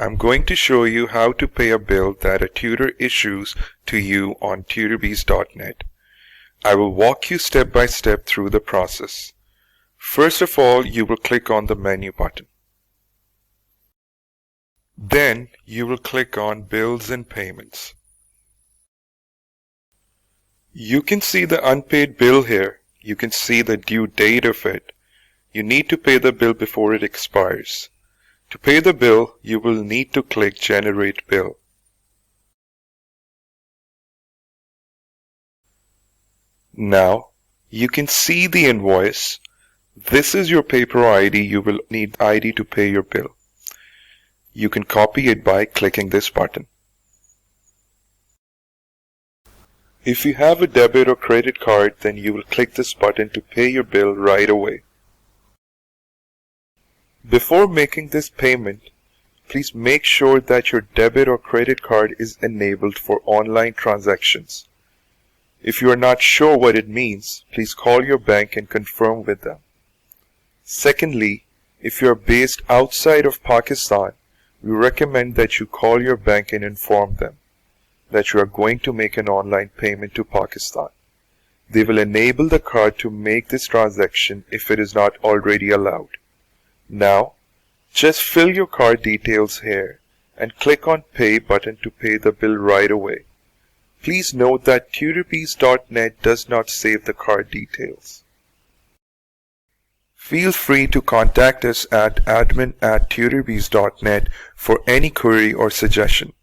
I'm going to show you how to pay a bill that a tutor issues to you on TutorBees.net. I will walk you step by step through the process. First of all, you will click on the menu button. Then you will click on Bills and Payments. You can see the unpaid bill here. You can see the due date of it. You need to pay the bill before it expires. To pay the bill, you will need to click Generate Bill. Now, you can see the invoice. This is your paper ID. You will need ID to pay your bill. You can copy it by clicking this button. If you have a debit or credit card, then you will click this button to pay your bill right away. Before making this payment, please make sure that your debit or credit card is enabled for online transactions. If you are not sure what it means, please call your bank and confirm with them. Secondly, if you are based outside of Pakistan, we recommend that you call your bank and inform them that you are going to make an online payment to Pakistan. They will enable the card to make this transaction if it is not already allowed. Now, just fill your card details here and click on Pay button to pay the bill right away. Please note that TutorBees.net does not save the card details. Feel free to contact us at admin@TutorBees.net for any query or suggestion.